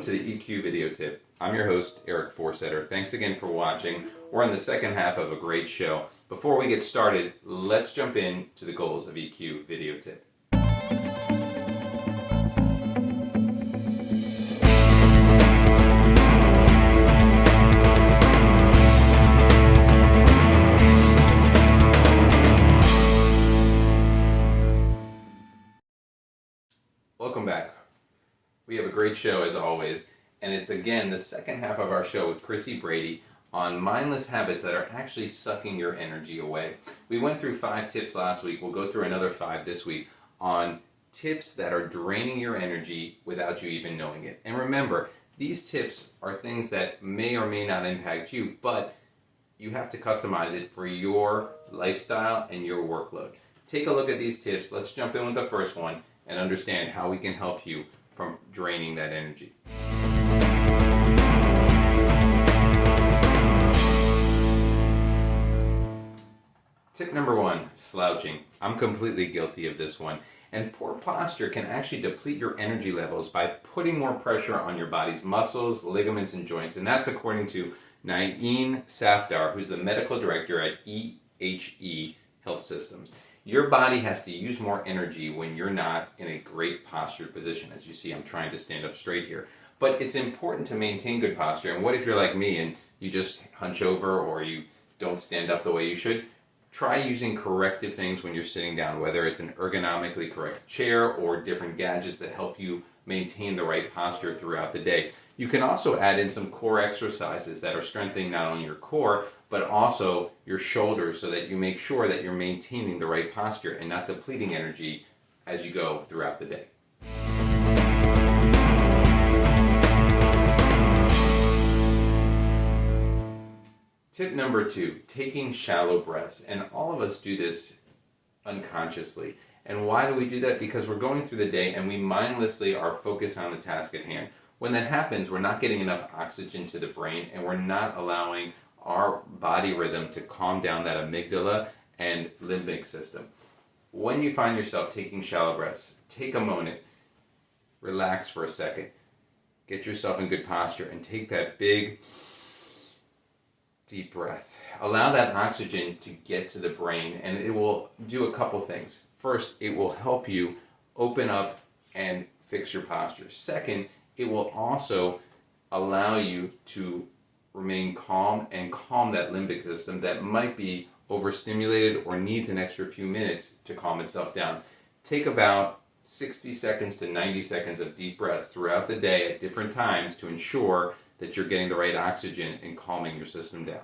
Welcome to the EQ video tip. I'm your host, Eric Forsetter. Thanks again for watching. We're on the second half of a great show. Before we get started, let's jump in to the goals of EQ video tip. Welcome back. We have a great show as always, and it's again the second half of our show with Chrissy Brady on mindless habits that are actually sucking your energy away. We went through 5 tips last week. We'll go through another 5 this week on tips that are draining your energy without you even knowing it. And remember, these tips are things that may or may not impact you, but you have to customize it for your lifestyle and your workload. Take a look at these tips. Let's jump in with the first one and understand how we can help you from draining that energy. Tip number 1, slouching. I'm completely guilty of this one. And poor posture can actually deplete your energy levels by putting more pressure on your body's muscles, ligaments, and joints. And that's according to Naeem Safdar, who's the medical director at EHE Health Systems. Your body has to use more energy when you're not in a great postured position. As you see, I'm trying to stand up straight here. But it's important to maintain good posture. And what if you're like me and you just hunch over or you don't stand up the way you should? Try using corrective things when you're sitting down, whether it's an ergonomically correct chair or different gadgets that help you maintain the right posture throughout the day. You can also add in some core exercises that are strengthening not only your core, but also your shoulders so that you make sure that you're maintaining the right posture and not depleting energy as you go throughout the day. Tip number 2, taking shallow breaths. And all of us do this unconsciously. And why do we do that? Because we're going through the day and we mindlessly are focused on the task at hand. When that happens, we're not getting enough oxygen to the brain and we're not allowing our body rhythm to calm down that amygdala and limbic system. When you find yourself taking shallow breaths, take a moment, relax for a second, get yourself in good posture and take that big, deep breath. Allow that oxygen to get to the brain and it will do a couple things. First, it will help you open up and fix your posture. Second, it will also allow you to remain calm and calm that limbic system that might be overstimulated or needs an extra few minutes to calm itself down. Take about 60 seconds to 90 seconds of deep breaths throughout the day at different times to ensure that you're getting the right oxygen and calming your system down.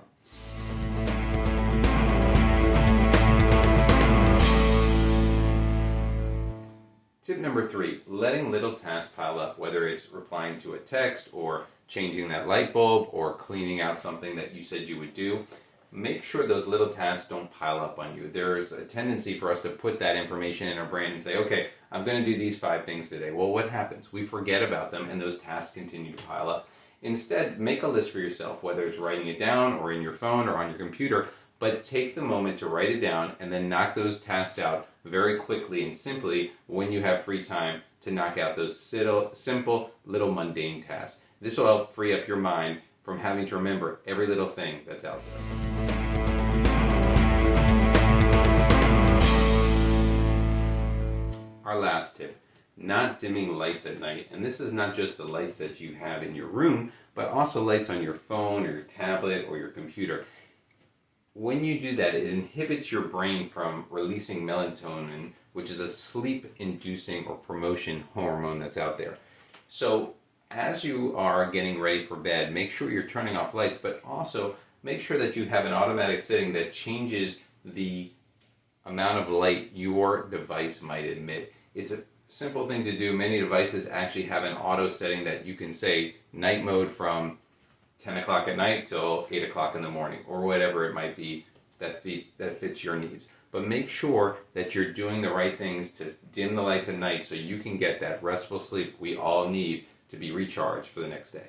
Tip number 3, letting little tasks pile up, whether it's replying to a text or changing that light bulb or cleaning out something that you said you would do. Make sure those little tasks don't pile up on you. There's a tendency for us to put that information in our brain and say, okay, I'm going to do these 5 things today. Well, what happens? We forget about them and those tasks continue to pile up. Instead, make a list for yourself, whether it's writing it down or in your phone or on your computer, but take the moment to write it down and then knock those tasks out very quickly and simply when you have free time to knock out those simple, little mundane tasks. This will help free up your mind from having to remember every little thing that's out there. Our last tip, not dimming lights at night. And this is not just the lights that you have in your room, but also lights on your phone or your tablet or your computer. When you do that, it inhibits your brain from releasing melatonin, which is a sleep-inducing or promotion hormone that's out there. So as you are getting ready for bed, make sure you're turning off lights, but also make sure that you have an automatic setting that changes the amount of light your device might emit. It's a simple thing to do. Many devices actually have an auto setting that you can say night mode from 10 o'clock at night till 8 o'clock in the morning, or whatever it might be that fits your needs. But make sure that you're doing the right things to dim the lights at night so you can get that restful sleep we all need to be recharged for the next day.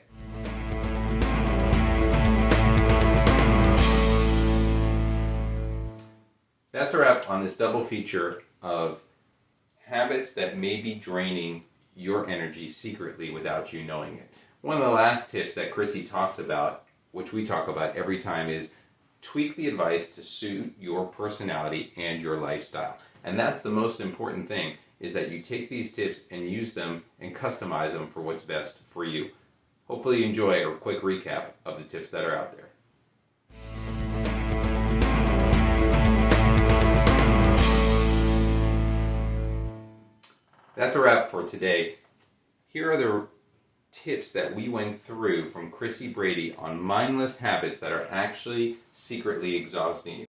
That's a wrap on this double feature of habits that may be draining your energy secretly without you knowing it. One of the last tips that Chrissy talks about, which we talk about every time, is tweak the advice to suit your personality and your lifestyle. And that's the most important thing, is that you take these tips and use them and customize them for what's best for you. Hopefully you enjoy a quick recap of the tips that are out there. That's a wrap for today. Here are the tips that we went through from Chrissy Brady on mindless habits that are actually secretly exhausting you.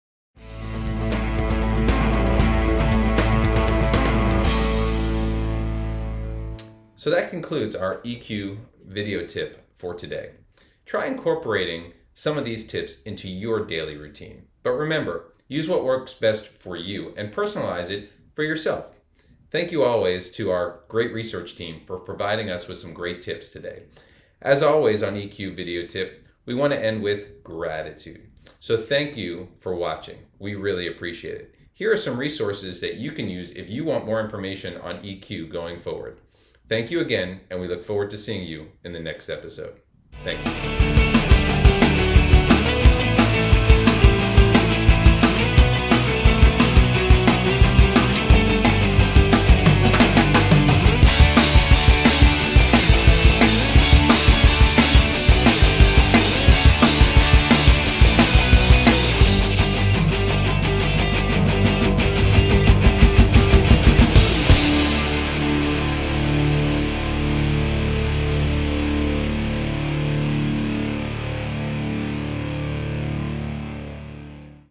So that concludes our EQ video tip for today. Try incorporating some of these tips into your daily routine. But remember, use what works best for you and personalize it for yourself. Thank you always to our great research team for providing us with some great tips today. As always on EQ Video Tip, we want to end with gratitude. So thank you for watching. We really appreciate it. Here are some resources that you can use if you want more information on EQ going forward. Thank you again, and we look forward to seeing you in the next episode. Thank you.